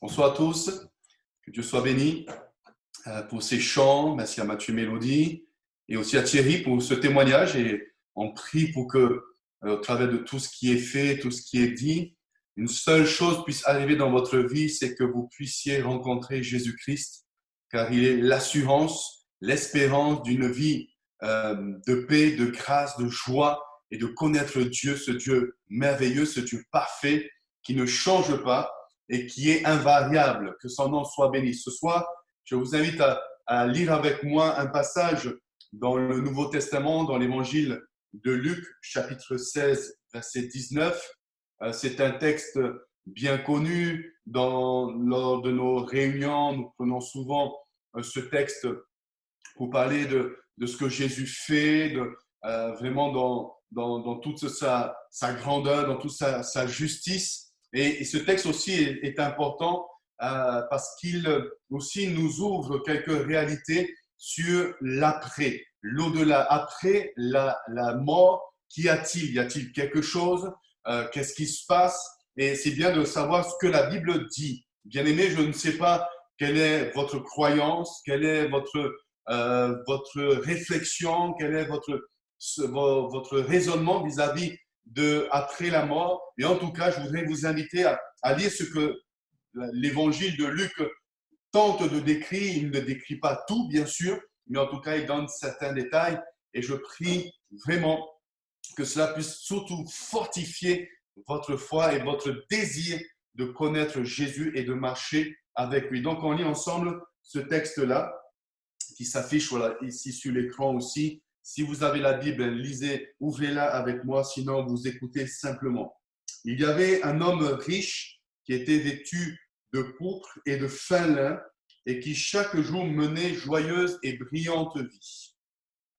Bonsoir à tous, que Dieu soit béni pour ces chants. Merci à Mathieu Mélodie et aussi à Thierry pour ce témoignage. Et on prie pour que, au travers de tout ce qui est fait, tout ce qui est dit, une seule chose puisse arriver dans votre vie, c'est que vous puissiez rencontrer Jésus-Christ, car il est l'assurance, l'espérance d'une vie de paix, de grâce, de joie et de connaître Dieu, ce Dieu merveilleux, ce Dieu parfait qui ne change pas et qui est invariable. Que son nom soit béni. Ce soir, je vous invite à lire avec moi un passage dans le Nouveau Testament, dans l'Évangile de Luc, chapitre 16, verset 19. C'est un texte bien connu. Lors de nos réunions, nous prenons souvent ce texte pour parler de ce que Jésus fait, vraiment dans toute sa grandeur, dans toute sa justice. Et ce texte aussi est important parce qu'il aussi nous ouvre quelques réalités sur l'après, l'au-delà. Après la mort, qu'y a-t-il? Y a-t-il quelque chose? Qu'est-ce qui se passe? Et c'est bien de savoir ce que la Bible dit. Bien aimé, je ne sais pas quelle est votre croyance, quelle est votre réflexion, quel est votre raisonnement vis-à-vis de après la mort. Et en tout cas, je voudrais vous inviter à lire ce que l'évangile de Luc tente de décrire. Il ne décrit pas tout, bien sûr, mais en tout cas, il donne certains détails. Et je prie vraiment que cela puisse surtout fortifier votre foi et votre désir de connaître Jésus et de marcher avec lui. Donc, on lit ensemble ce texte-là qui s'affiche voilà, ici sur l'écran aussi. Si vous avez la Bible, lisez, ouvrez-la avec moi, sinon vous écoutez simplement. Il y avait un homme riche qui était vêtu de pourpre et de fin lin et qui chaque jour menait joyeuse et brillante vie.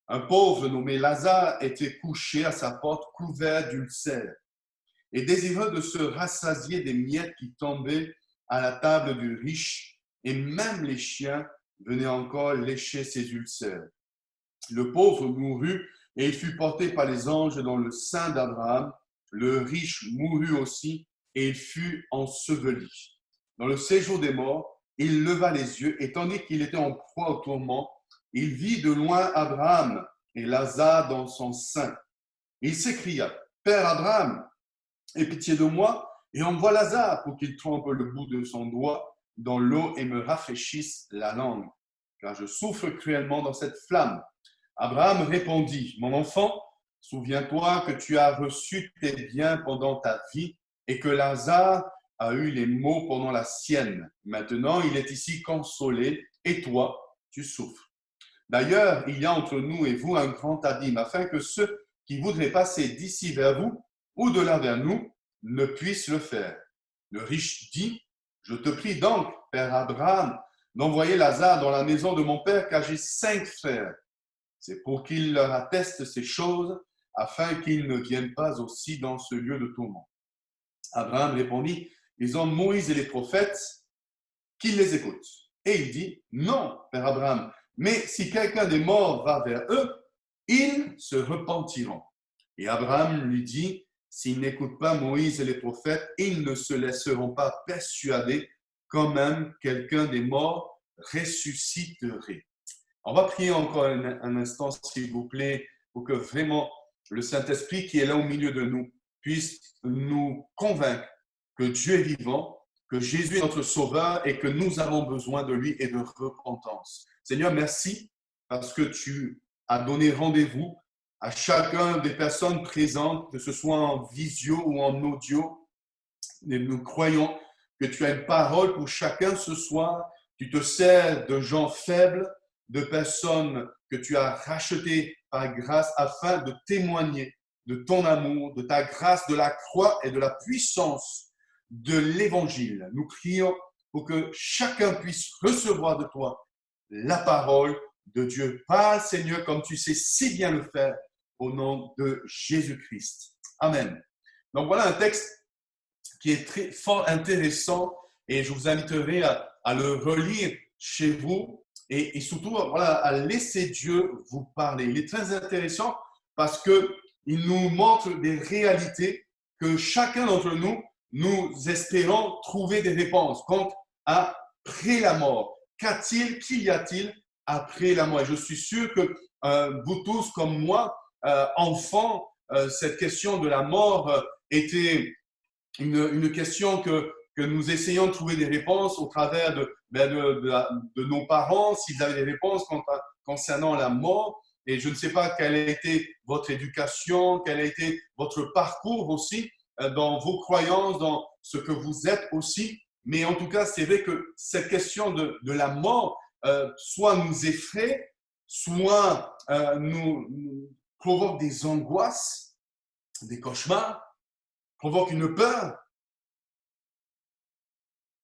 Un pauvre nommé Lazare était couché à sa porte couvert d'ulcères et désireux de se rassasier des miettes qui tombaient à la table du riche, et même les chiens venaient encore lécher ses ulcères. Le pauvre mourut et il fut porté par les anges dans le sein d'Abraham. Le riche mourut aussi et il fut enseveli. Dans le séjour des morts, il leva les yeux et tandis qu'il était en proie au tourment, il vit de loin Abraham et Lazare dans son sein. Il s'écria, « Père Abraham, aie pitié de moi et envoie Lazare pour qu'il trempe le bout de son doigt dans l'eau et me rafraîchisse la langue, car je souffre cruellement dans cette flamme. » Abraham répondit, « Mon enfant, souviens-toi que tu as reçu tes biens pendant ta vie et que Lazare a eu les maux pendant la sienne. Maintenant, il est ici consolé et toi, tu souffres. D'ailleurs, il y a entre nous et vous un grand abîme, afin que ceux qui voudraient passer d'ici vers vous ou de là vers nous ne puissent le faire. » Le riche dit, « Je te prie donc, Père Abraham, d'envoyer Lazare dans la maison de mon père, car j'ai 5 frères. C'est pour qu'il leur atteste ces choses, afin qu'ils ne viennent pas aussi dans ce lieu de tourment. » Abraham répondit, « Ils ont Moïse et les prophètes, qu'ils les écoutent. » Et il dit, « Non, Père Abraham, mais si quelqu'un des morts va vers eux, ils se repentiront. » Et Abraham lui dit, « S'ils n'écoutent pas Moïse et les prophètes, ils ne se laisseront pas persuader quand même quelqu'un des morts ressusciterait. » On va prier encore un instant, s'il vous plaît, pour que vraiment le Saint-Esprit qui est là au milieu de nous puisse nous convaincre que Dieu est vivant, que Jésus est notre Sauveur et que nous avons besoin de lui et de repentance. Seigneur, merci parce que tu as donné rendez-vous à chacun des personnes présentes, que ce soit en visio ou en audio. Et nous croyons que tu as une parole pour chacun ce soir. Tu te sers de gens faibles, de personnes que tu as rachetées par grâce afin de témoigner de ton amour, de ta grâce, de la croix et de la puissance de l'Évangile. Nous prions pour que chacun puisse recevoir de toi la parole de Dieu. Parle, Seigneur, comme tu sais si bien le faire, au nom de Jésus-Christ. Amen. Donc voilà un texte qui est très fort intéressant et je vous inviterai à le relire chez vous et surtout voilà, à laisser Dieu vous parler. Il est très intéressant parce qu'il nous montre des réalités que chacun d'entre nous, nous espérons trouver des réponses. Quand après la mort. Qu'il y a-t-il après la mort? Et je suis sûr que vous tous, comme moi, enfants, cette question de la mort était une question que nous essayons de trouver des réponses au travers de nos parents, s'ils avaient des réponses concernant la mort. Et je ne sais pas quelle a été votre éducation, quel a été votre parcours aussi dans vos croyances, dans ce que vous êtes aussi. Mais en tout cas, c'est vrai que cette question de la mort soit nous effraie, soit nous provoque des angoisses, des cauchemars, provoque une peur.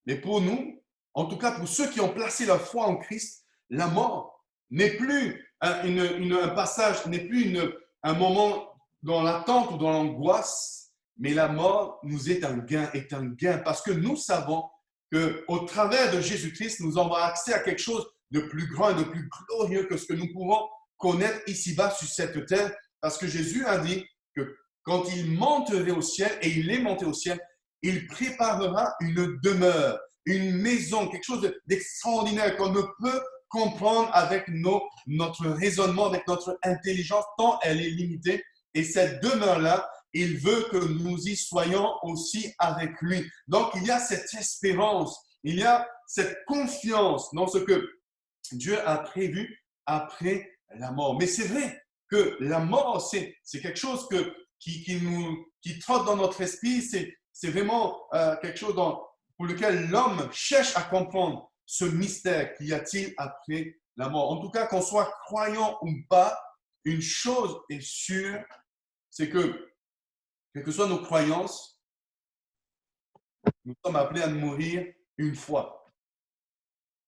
Mais pour nous, en tout cas pour ceux qui ont placé leur foi en Christ, la mort n'est plus un passage, n'est plus un moment dans l'attente ou dans l'angoisse, mais la mort nous est un gain parce que nous savons qu'au travers de Jésus-Christ, nous avons accès à quelque chose de plus grand et de plus glorieux que ce que nous pouvons connaître ici-bas sur cette terre, parce que Jésus a dit que quand il monterait au ciel, et il est monté au ciel, il préparera une demeure, une maison, quelque chose d'extraordinaire qu'on ne peut comprendre avec notre raisonnement, avec notre intelligence, tant elle est limitée. Et cette demeure-là, il veut que nous y soyons aussi avec lui. Donc, il y a cette espérance, il y a cette confiance dans ce que Dieu a prévu après la mort. Mais c'est vrai que la mort, c'est quelque chose qui trotte dans notre esprit, c'est vraiment quelque chose pour lequel l'homme cherche à comprendre ce mystère qu'y a-t-il après la mort. En tout cas, qu'on soit croyant ou pas, une chose est sûre, c'est que, quelles que soient nos croyances, nous sommes appelés à mourir une fois.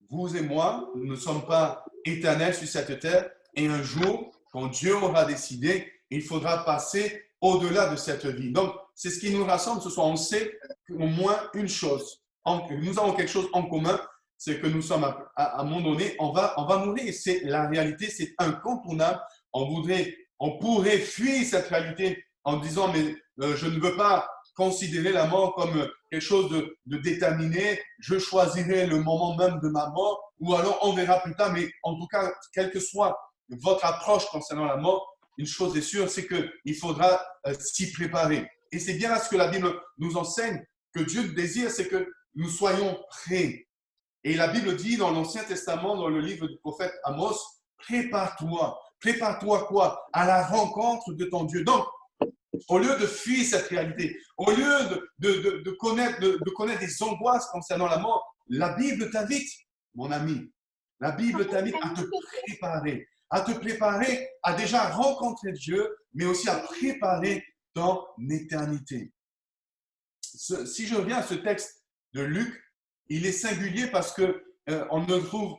Vous et moi, nous ne sommes pas éternels sur cette terre et un jour, quand Dieu aura décidé, il faudra passer au-delà de cette vie. Donc, c'est ce qui nous rassemble ce soir. On sait au moins une chose. Nous avons quelque chose en commun, c'est que nous sommes à un moment donné, on va mourir. C'est la réalité, c'est incontournable. On pourrait fuir cette réalité en disant, mais je ne veux pas considérer la mort comme quelque chose de déterminé, je choisirai le moment même de ma mort, ou alors on verra plus tard, mais en tout cas, quelle que soit votre approche concernant la mort, une chose est sûre, c'est qu'il faudra s'y préparer. Et c'est bien là ce que la Bible nous enseigne, que Dieu désire, c'est que nous soyons prêts. Et la Bible dit dans l'Ancien Testament, dans le livre du prophète Amos, prépare-toi. Prépare-toi quoi? À la rencontre de ton Dieu. Donc, au lieu de fuir cette réalité, au lieu de connaître des angoisses concernant la mort, la Bible t'invite, mon ami, la Bible t'invite à te préparer à déjà rencontrer Dieu, mais aussi à préparer ton éternité. Si je reviens à ce texte de Luc, il est singulier parce que on ne trouve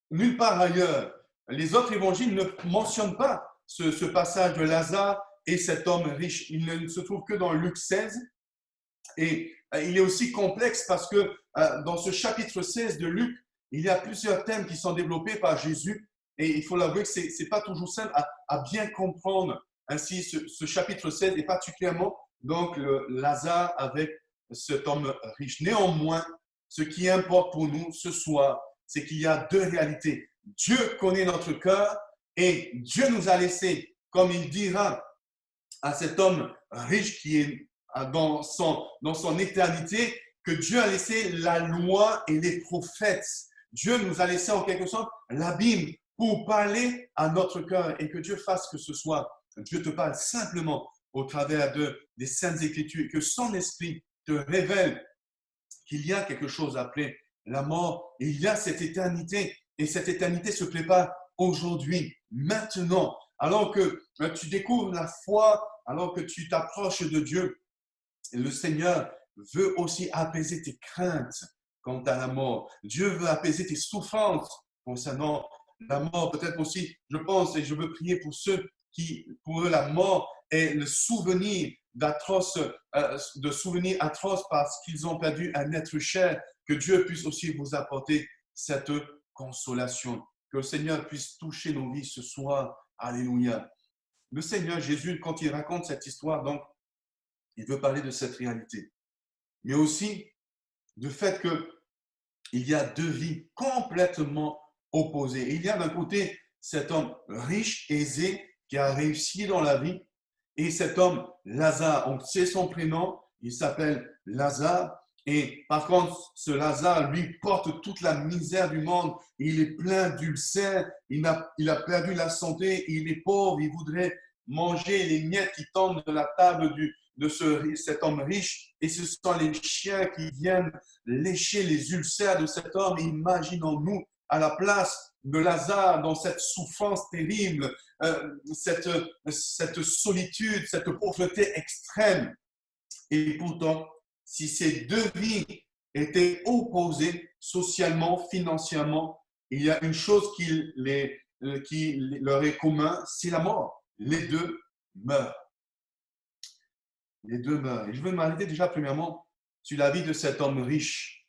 nulle part ailleurs. Les autres évangiles ne mentionnent pas ce passage de Lazare et cet homme riche. Il ne se trouve que dans Luc 16. Et il est aussi complexe parce que dans ce chapitre 16 de Luc, il y a plusieurs thèmes qui sont développés par Jésus. Et il faut l'avouer que ce n'est pas toujours simple à bien comprendre ainsi ce chapitre 16 et particulièrement donc le Lazare avec cet homme riche. Néanmoins, ce qui importe pour nous ce soir, c'est qu'il y a deux réalités. Dieu connaît notre cœur et Dieu nous a laissé, comme il dira à cet homme riche qui est dans son éternité, que Dieu a laissé la loi et les prophètes. Dieu nous a laissé en quelque sorte la Bible pour parler à notre cœur et que Dieu fasse que ce soit, Dieu te parle simplement au travers des Saintes Écritures et que son esprit te révèle qu'il y a quelque chose après la mort, et il y a cette éternité, et cette éternité se prépare aujourd'hui, maintenant, alors que tu découvres la foi, alors que tu t'approches de Dieu. Le Seigneur veut aussi apaiser tes craintes quant à la mort. Dieu veut apaiser tes souffrances concernant la mort. Peut-être aussi, je pense, et je veux prier pour ceux qui, pour eux, la mort est le souvenir de souvenirs atroces parce qu'ils ont perdu un être cher, que Dieu puisse aussi vous apporter cette consolation. Que le Seigneur puisse toucher nos vies ce soir. Alléluia. Le Seigneur Jésus, quand il raconte cette histoire, donc, il veut parler de cette réalité. Mais aussi du fait que il y a deux vies complètement opposées. Il y a d'un côté cet homme riche, aisé, qui a réussi dans la vie, et cet homme, Lazare, on sait son prénom, il s'appelle Lazare, et par contre, ce Lazare, lui, porte toute la misère du monde, il est plein d'ulcères, il a perdu la santé, il est pauvre, il voudrait manger les miettes qui tombent de la table cet homme riche, et ce sont les chiens qui viennent lécher les ulcères de cet homme. Imaginons-nous à la place de Lazare dans cette souffrance terrible, cette solitude, cette pauvreté extrême. Et pourtant, si ces deux vies étaient opposées socialement, financièrement, il y a une chose qui leur est commun, c'est la mort. Les deux meurent. Les deux meurent. Et je veux m'arrêter déjà premièrement sur la vie de cet homme riche.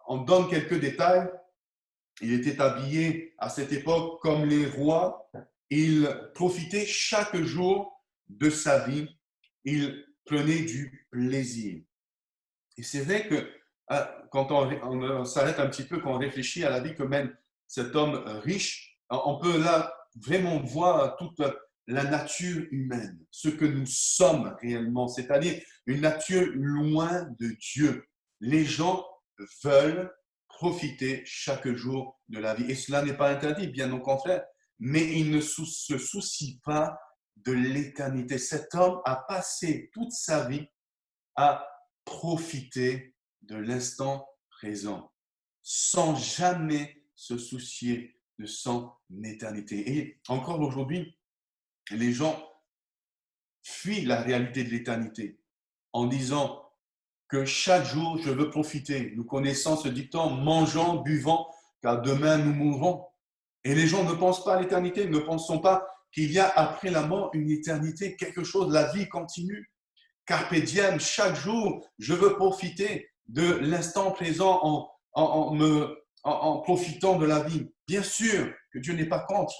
On donne quelques détails. Il était habillé à cette époque comme les rois. Il profitait chaque jour de sa vie. Il prenait du plaisir. Et c'est vrai que quand on s'arrête un petit peu, quand on réfléchit à la vie que mène cet homme riche, on peut là vraiment voir toute la nature humaine, ce que nous sommes réellement, c'est-à-dire une nature loin de Dieu. Les gens veulent profiter chaque jour de la vie. Et cela n'est pas interdit, bien au contraire, mais ils ne se soucient pas de l'éternité. Cet homme a passé toute sa vie à profiter de l'instant présent, sans jamais se soucier de son éternité. Et encore aujourd'hui, les gens fuient la réalité de l'éternité en disant que chaque jour, je veux profiter. Nous connaissons ce dicton, mangeons, buvons, car demain nous mourrons. Et les gens ne pensent pas à l'éternité, ne pensons pas qu'il y a après la mort une éternité, quelque chose, la vie continue. Carpe diem, chaque jour, je veux profiter de l'instant présent en profitant de la vie. Bien sûr que Dieu n'est pas contre,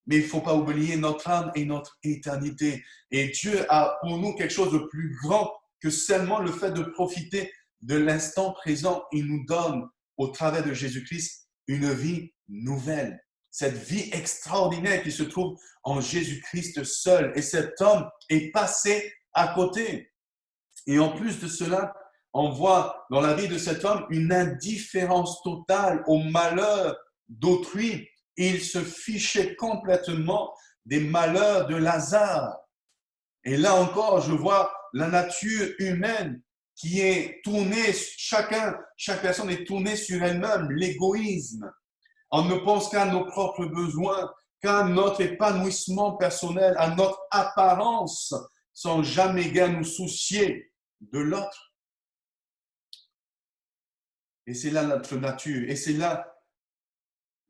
mais il ne faut pas oublier notre âme et notre éternité. Et Dieu a pour nous quelque chose de plus grand que seulement le fait de profiter de l'instant présent. Il nous donne, au travers de Jésus-Christ, une vie nouvelle. Cette vie extraordinaire qui se trouve en Jésus-Christ seul. Et cet homme est passé à côté. Et en plus de cela, on voit dans la vie de cet homme une indifférence totale au malheur d'autrui. Il se fichait complètement des malheurs de Lazare. Et là encore, je vois la nature humaine qui est tournée, chaque personne est tournée sur elle-même, l'égoïsme. On ne pense qu'à nos propres besoins, qu'à notre épanouissement personnel, à notre apparence, sans jamais bien nous soucier de l'autre. Et c'est là notre nature, et c'est là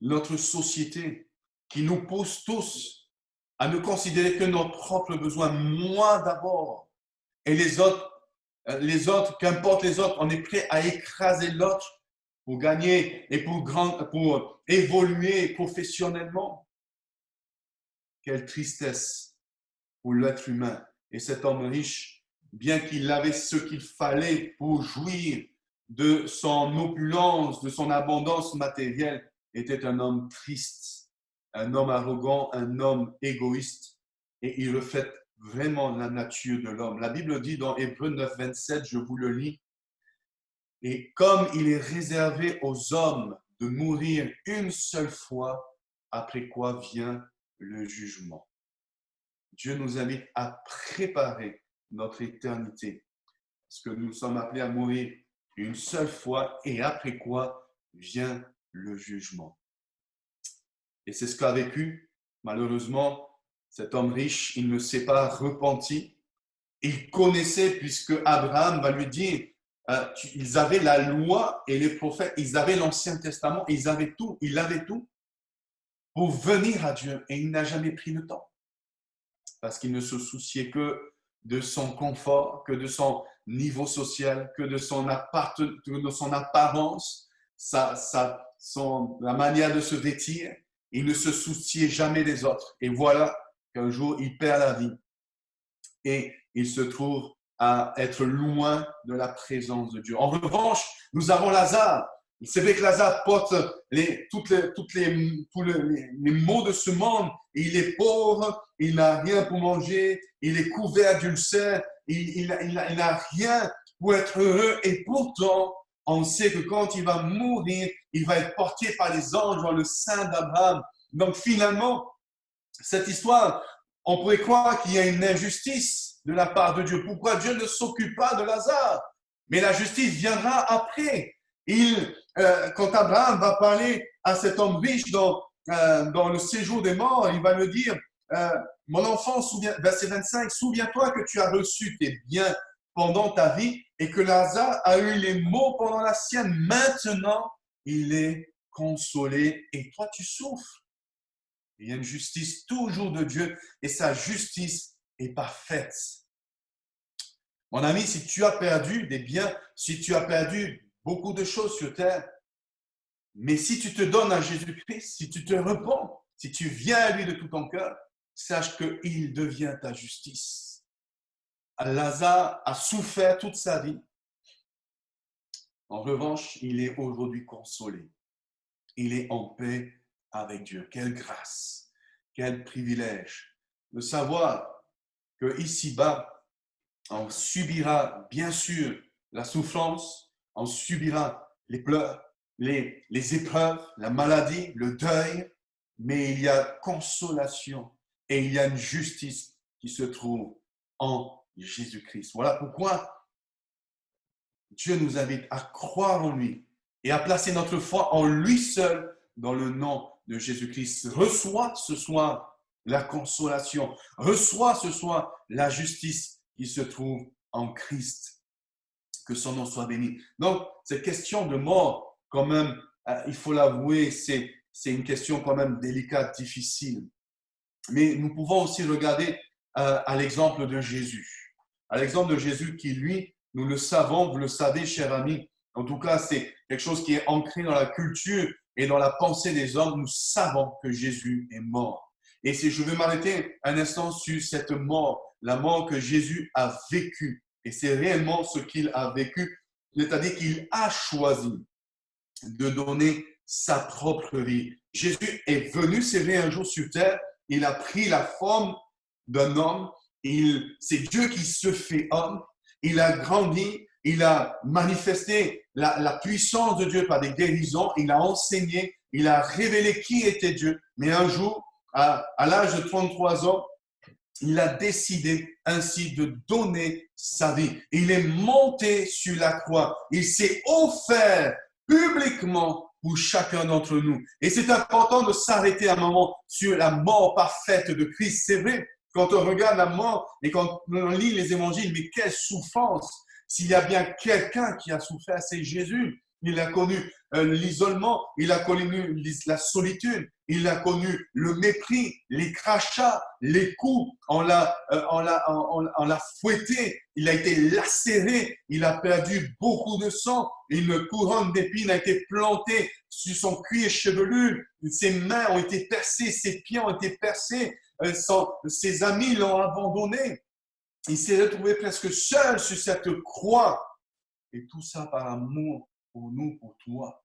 notre société qui nous pousse tous à ne considérer que nos propres besoins, moi d'abord, et les autres, qu'importe les autres, on est prêt à écraser l'autre pour gagner et pour évoluer professionnellement. Quelle tristesse pour l'être humain. Et cet homme riche, bien qu'il avait ce qu'il fallait pour jouir de son opulence, de son abondance matérielle, était un homme triste, un homme arrogant, un homme égoïste. Et il reflète vraiment la nature de l'homme. La Bible dit dans Hébreux 9, 27, je vous le lis, et comme il est réservé aux hommes de mourir une seule fois, après quoi vient le jugement. Dieu nous invite à préparer notre éternité, parce que nous sommes appelés à mourir une seule fois, et après quoi vient le jugement. Et c'est ce qu'a vécu, malheureusement, cet homme riche. Il ne s'est pas repenti. Il connaissait, puisque Abraham va lui dire, ils avaient la loi et les prophètes, ils avaient l'Ancien Testament, ils avaient tout, il avait tout pour venir à Dieu, et il n'a jamais pris le temps. Parce qu'il ne se souciait que de son confort, que de son niveau social, que de son apparence, la manière de se vêtir. Il ne se souciait jamais des autres. Et voilà qu'un jour, il perd la vie. Et il se trouve à être loin de la présence de Dieu. En revanche, nous avons Lazare. C'est vrai que Lazare porte les maux de ce monde. Il est pauvre, il n'a rien pour manger, il est couvert d'ulcères, il n'a rien pour être heureux. Et pourtant, on sait que quand il va mourir, il va être porté par les anges dans le sein d'Abraham. Donc finalement, cette histoire, on pourrait croire qu'il y a une injustice de la part de Dieu. Pourquoi Dieu ne s'occupe pas de Lazare? Mais la justice viendra après. Quand Abraham va parler à cet homme riche dans le séjour des morts, il va le dire, mon enfant, verset 25, souviens-toi que tu as reçu tes biens pendant ta vie et que Lazare a eu les maux pendant la sienne. Maintenant, il est consolé et toi, tu souffres. Il y a une justice toujours de Dieu et sa justice est parfaite. Mon ami, si tu as perdu des biens, si tu as perdu beaucoup de choses sur terre, mais si tu te donnes à Jésus-Christ, si tu te repens, si tu viens à lui de tout ton cœur, sache qu'il devient ta justice. Lazare a souffert toute sa vie. En revanche, il est aujourd'hui consolé. Il est en paix avec Dieu. Quelle grâce, quel privilège de savoir que ici-bas, on subira bien sûr la souffrance, on subira les pleurs, les épreuves, la maladie, le deuil, mais il y a consolation et il y a une justice qui se trouve en Jésus-Christ. Voilà pourquoi Dieu nous invite à croire en lui et à placer notre foi en lui seul dans le nom de Jésus-Christ. Reçois ce soir la consolation, reçois ce soir la justice qui se trouve en Christ. Que son nom soit béni. Donc, cette question de mort, quand même, il faut l'avouer, c'est une question quand même délicate, difficile. Mais nous pouvons aussi regarder à l'exemple de Jésus. À l'exemple de Jésus qui, lui, nous le savons, vous le savez, chers amis, en tout cas, c'est quelque chose qui est ancré dans la culture et dans la pensée des hommes. Nous savons que Jésus est mort. Et si je veux m'arrêter un instant sur cette mort, la mort que Jésus a vécue. Et c'est réellement ce qu'il a vécu, c'est-à-dire qu'il a choisi de donner sa propre vie. Jésus est venu, c'est vrai, un jour sur terre, il a pris la forme d'un homme, c'est Dieu qui se fait homme, il a grandi, il a manifesté la puissance de Dieu par des guérisons, il a enseigné, il a révélé qui était Dieu. Mais un jour, à l'âge de 33 ans, il a décidé ainsi de donner sa vie. Il est monté sur la croix. Il s'est offert publiquement pour chacun d'entre nous. Et c'est important de s'arrêter un moment sur la mort parfaite de Christ. C'est vrai, quand on regarde la mort et quand on lit les évangiles, mais quelle souffrance! S'il y a bien quelqu'un qui a souffert, c'est Jésus. Il a connu l'isolement, il a connu la solitude, il a connu le mépris, les crachats, les coups, on l'a fouetté, il a été lacéré, il a perdu beaucoup de sang, une couronne d'épines a été plantée sur son cuir chevelu, ses mains ont été percées, ses pieds ont été percés, ses amis l'ont abandonné. Il s'est retrouvé presque seul sur cette croix. Et tout ça par amour pour nous, pour toi.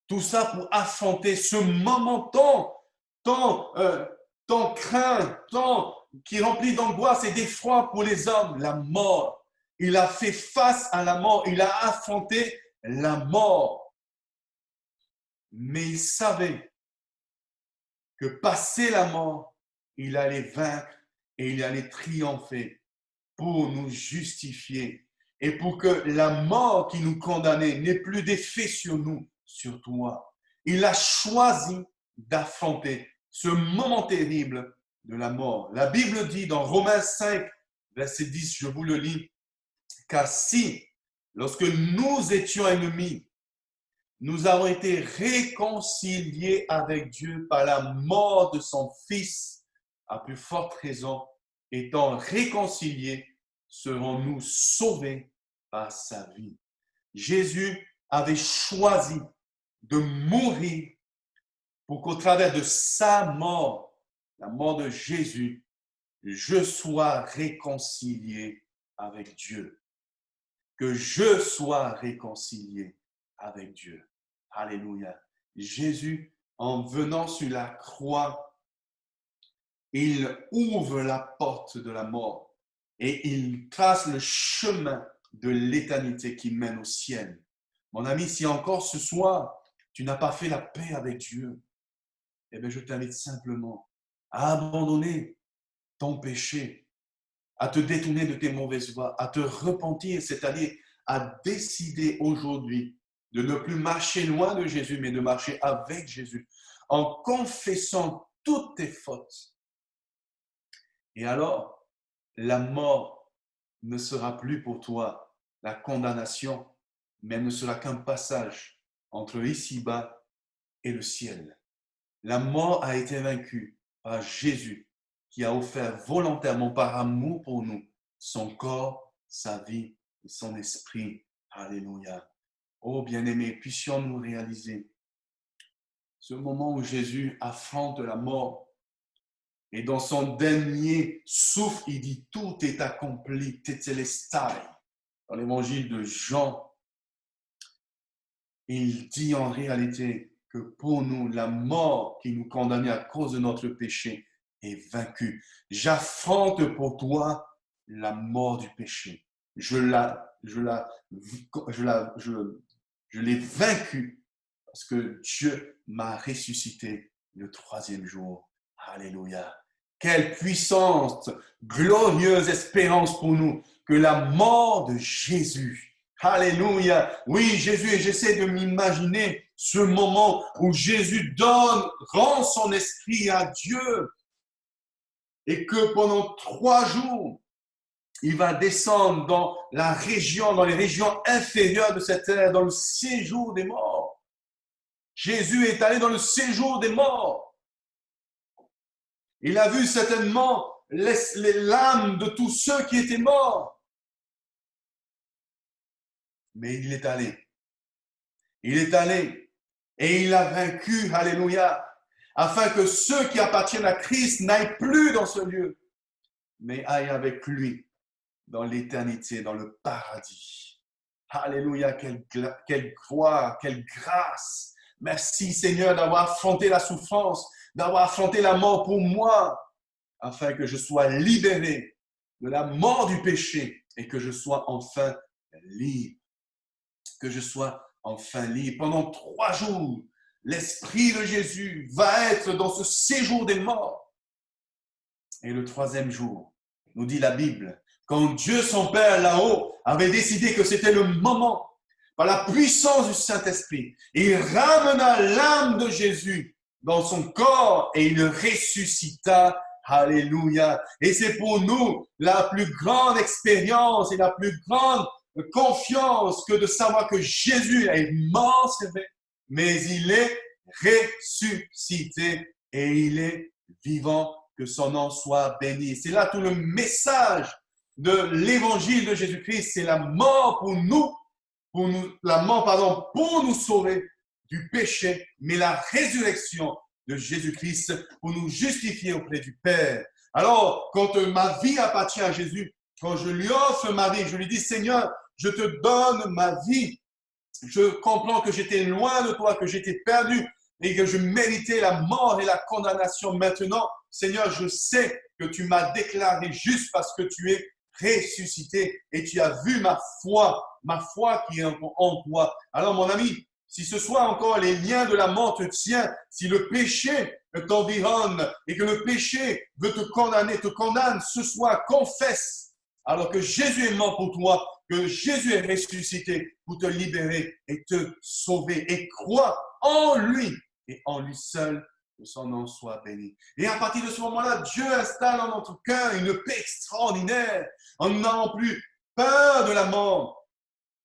Tout ça pour affronter ce moment tant craint, tant qui remplit d'angoisse et d'effroi pour les hommes, la mort. Il a fait face à la mort, il a affronté la mort. Mais il savait que passé la mort, il allait vaincre et il allait triompher pour nous justifier et pour que la mort qui nous condamnait n'ait plus d'effet sur nous, sur toi. Il a choisi d'affronter ce moment terrible de la mort. La Bible dit dans Romains 5, verset 10, je vous le lis, car si, lorsque nous étions ennemis, nous avons été réconciliés avec Dieu par la mort de son Fils, à plus forte raison, étant réconciliés, serons-nous sauvés par sa vie. Jésus avait choisi de mourir pour qu'au travers de sa mort, la mort de Jésus, je sois réconcilié avec Dieu. Que je sois réconcilié avec Dieu. Alléluia. Jésus, en venant sur la croix, il ouvre la porte de la mort et il trace le chemin de l'éternité qui mène au ciel. Mon ami, si encore ce soir, tu n'as pas fait la paix avec Dieu, eh bien, je t'invite simplement à abandonner ton péché, à te détourner de tes mauvaises voies, à te repentir, c'est-à-dire à décider aujourd'hui de ne plus marcher loin de Jésus, mais de marcher avec Jésus, en confessant toutes tes fautes. Et alors, la mort ne sera plus pour toi la condamnation, mais ne sera qu'un passage entre ici-bas et le ciel. La mort a été vaincue par Jésus, qui a offert volontairement par amour pour nous son corps, sa vie et son esprit. Alléluia. Oh bien-aimés, puissions-nous réaliser ce moment où Jésus affronte la mort et dans son dernier souffle, il dit « Tout est accompli, tetelestai » dans l'évangile de Jean. Il dit en réalité que pour nous, la mort qui nous condamnait à cause de notre péché est vaincue. J'affronte pour toi la mort du péché. Je l'ai vaincue parce que Dieu m'a ressuscité le troisième jour. Alléluia. Quelle puissante, glorieuse espérance pour nous que la mort de Jésus. Alléluia. Oui, Jésus, et j'essaie de m'imaginer ce moment où Jésus rend son esprit à Dieu et que pendant 3 jours, il va descendre dans les régions inférieures de cette terre, dans le séjour des morts. Jésus est allé dans le séjour des morts. Il a vu certainement l'âme de tous ceux qui étaient morts. Mais il est allé. Il est allé et il a vaincu, alléluia, afin que ceux qui appartiennent à Christ n'aillent plus dans ce lieu, mais aillent avec lui dans l'éternité, dans le paradis. Alléluia, quelle gloire, quelle grâce. Merci Seigneur d'avoir affronté la souffrance, d'avoir affronté la mort pour moi, afin que je sois libéré de la mort du péché et que je sois enfin libre. Que je sois enfin libre. Pendant 3 jours, l'Esprit de Jésus va être dans ce séjour des morts. Et le 3e jour, nous dit la Bible, quand Dieu son Père là-haut avait décidé que c'était le moment, par la puissance du Saint-Esprit, il ramena l'âme de Jésus dans son corps et il le ressuscita. Alléluia. Et c'est pour nous la plus grande expérience et la plus grande confiance que de savoir que Jésus est mort, c'est vrai, mais il est ressuscité et il est vivant, que son nom soit béni. C'est là tout le message de l'évangile de Jésus-Christ, c'est la mort pour nous, pour nous sauver du péché, mais la résurrection de Jésus-Christ pour nous justifier auprès du Père. Alors, quand ma vie appartient à Jésus, quand je lui offre ma vie, je lui dis, Seigneur, je te donne ma vie. Je comprends que j'étais loin de toi, que j'étais perdu et que je méritais la mort et la condamnation. Maintenant, Seigneur, je sais que tu m'as déclaré juste parce que tu es ressuscité et tu as vu ma foi qui est en toi. Alors, mon ami, si ce soir encore les liens de la mort te tiennent, si le péché t'environne et que le péché veut te condamne, ce soir, confesse alors que Jésus est mort pour toi, que Jésus est ressuscité pour te libérer et te sauver. Et crois en lui et en lui seul, que son nom soit béni. Et à partir de ce moment-là, Dieu installe dans notre cœur une paix extraordinaire. Nous n'avons plus peur de la mort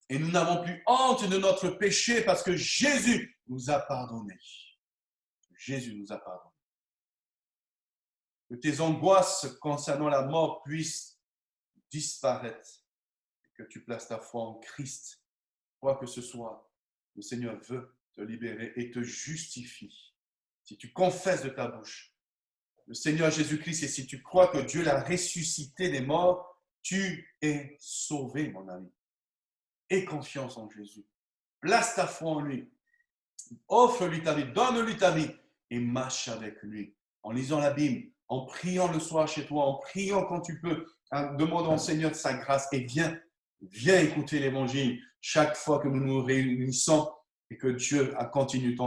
et nous n'avons plus honte de notre péché parce que Jésus nous a pardonné. Jésus nous a pardonné. Que tes angoisses concernant la mort puissent disparaître. Que tu places ta foi en Christ. Quoi que ce soit, le Seigneur veut te libérer et te justifie. Si tu confesses de ta bouche le Seigneur Jésus-Christ et si tu crois que Dieu l'a ressuscité des morts, tu es sauvé, mon ami. Aie confiance en Jésus. place ta foi en lui, offre-lui ta vie, donne-lui ta vie et marche avec lui. En lisant la Bible, en priant le soir chez toi, en priant quand tu peux, en demandant au Seigneur de sa grâce et viens écouter l'évangile chaque fois que nous nous réunissons et que Dieu continue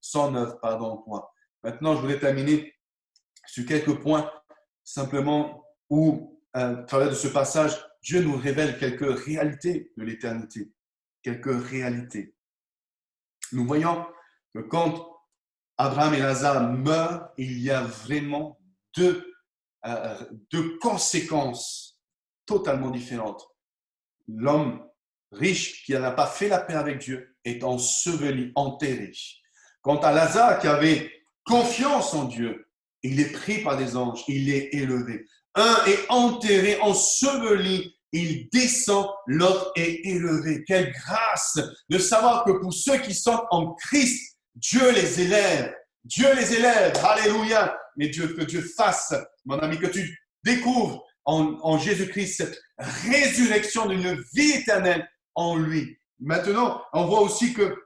son œuvre en toi. Maintenant, je voulais terminer sur quelques points simplement où, à travers de ce passage, Dieu nous révèle quelques réalités de l'éternité. Quelques réalités. Nous voyons que quand Abraham et Lazare meurent, il y a vraiment deux conséquences totalement différentes. L'homme riche qui n'a pas fait la paix avec Dieu est enseveli, enterré. Quant à Lazare qui avait confiance en Dieu, il est pris par des anges, il est élevé. Un est enterré, enseveli, il descend, l'autre est élevé. Quelle grâce de savoir que pour ceux qui sont en Christ, Dieu les élève. Dieu les élève. Alléluia. Mais que Dieu fasse, mon ami, que tu découvres en Jésus-Christ cette résurrection d'une vie éternelle en lui. Maintenant, on voit aussi que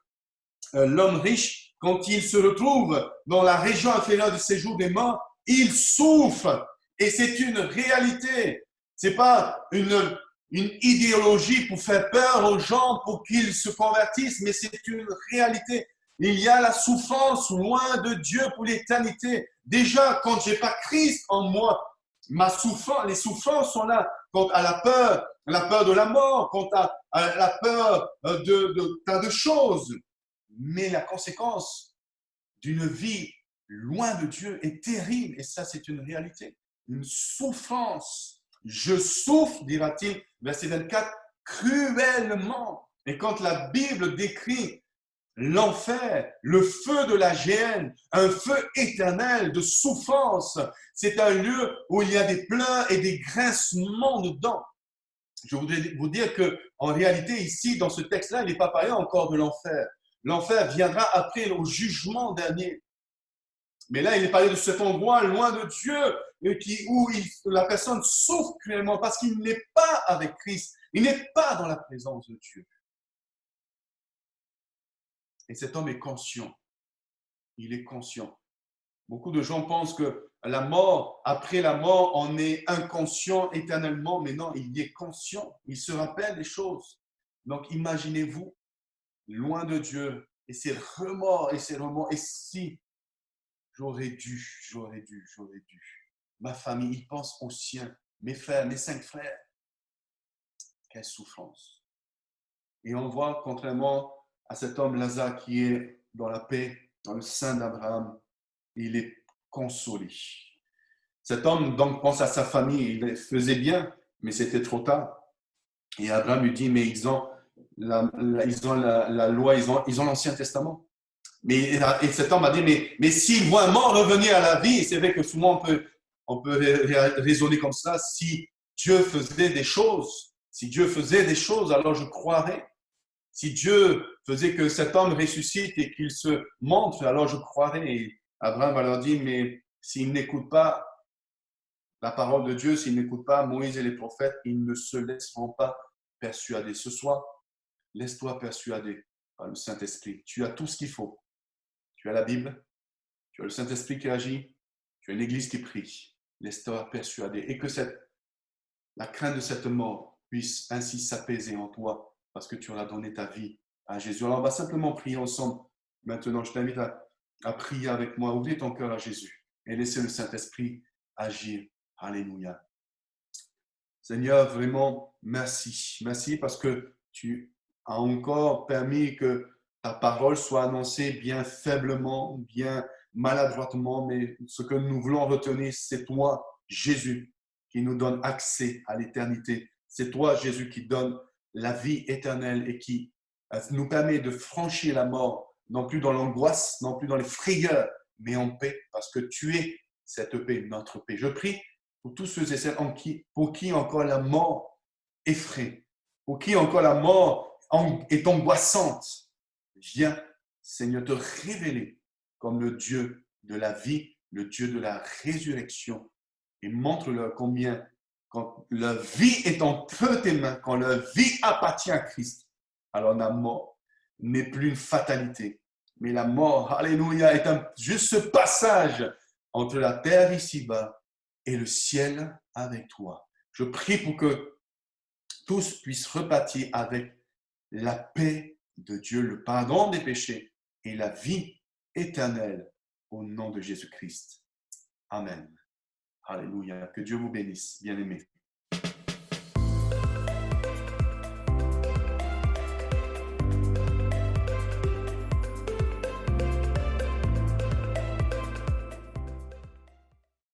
l'homme riche, quand il se retrouve dans la région inférieure du séjour des morts, il souffre. Et c'est une réalité. C'est pas une idéologie pour faire peur aux gens pour qu'ils se convertissent, mais c'est une réalité. Il y a la souffrance loin de Dieu pour l'éternité. Déjà, quand j'ai pas Christ en moi, les souffrances sont là. Quant à la peur de la mort, quant à la peur de tas de choses. Mais la conséquence d'une vie loin de Dieu est terrible. Et ça, c'est une réalité. Une souffrance. Je souffre, dira-t-il, verset 24, cruellement. Et quand la Bible décrit l'enfer, le feu de la géhenne, un feu éternel de souffrance, c'est un lieu où il y a des pleurs et des grincements dedans. Je voudrais vous dire qu'en réalité, ici, dans ce texte-là, il n'est pas parlé encore de l'enfer. L'enfer viendra après le jugement dernier. Mais là, il est parlé de cet endroit loin de Dieu où la personne souffre cruellement parce qu'il n'est pas avec Christ. Il n'est pas dans la présence de Dieu. Et cet homme est conscient. Il est conscient. Beaucoup de gens pensent que la mort, après la mort, on est inconscient éternellement. Mais non, il y est conscient. Il se rappelle des choses. Donc, imaginez-vous, loin de Dieu, et ses remords, et si j'aurais dû. Ma famille, il pense aux siens, mes frères, mes 5 frères. Quelle souffrance. Et on voit, contrairement à cet homme Lazare qui est dans la paix, dans le sein d'Abraham, il est consolé. Cet homme donc pense à sa famille, il faisait bien, mais c'était trop tard. Et Abraham lui dit, mais ils ont la loi, ils ont l'Ancien Testament. Et cet homme a dit, mais s'il voit un mort revenir à la vie, c'est vrai que souvent on peut raisonner comme ça, si Dieu faisait des choses, alors je croirais. Si Dieu faisait que cet homme ressuscite et qu'il se montre, alors je croirais. Et Abraham va leur dire, mais s'ils n'écoutent pas la parole de Dieu, s'ils n'écoutent pas Moïse et les prophètes, ils ne se laisseront pas persuader. Ce soir, laisse-toi persuader par le Saint-Esprit. Tu as tout ce qu'il faut. Tu as la Bible, tu as le Saint-Esprit qui agit, tu as une église qui prie. Laisse-toi persuader et que la crainte de cette mort puisse ainsi s'apaiser en toi parce que tu auras donné ta vie à Jésus. Alors, on va simplement prier ensemble. Maintenant, je t'invite à prier avec moi. Ouvrir ton cœur à Jésus et laisser le Saint-Esprit agir. Alléluia. Seigneur, vraiment, merci. Merci parce que tu as encore permis que ta parole soit annoncée bien faiblement, bien maladroitement, mais ce que nous voulons retenir, c'est toi, Jésus, qui nous donne accès à l'éternité. C'est toi, Jésus, qui donne la vie éternelle et qui nous permet de franchir la mort, non plus dans l'angoisse, non plus dans les frayeurs, mais en paix, parce que tu es cette paix, notre paix. Je prie pour tous ceux et celles pour qui encore la mort effraie, pour qui encore la mort est angoissante. Viens, Seigneur, te révéler comme le Dieu de la vie, le Dieu de la résurrection, et montre-leur combien, quand leur vie est entre tes mains, quand leur vie appartient à Christ, alors la mort n'est plus une fatalité. Mais la mort, alléluia, est juste ce passage entre la terre ici-bas et le ciel avec toi. Je prie pour que tous puissent repartir avec la paix de Dieu, le pardon des péchés et la vie éternelle au nom de Jésus-Christ. Amen. Alléluia. Que Dieu vous bénisse, bien-aimés.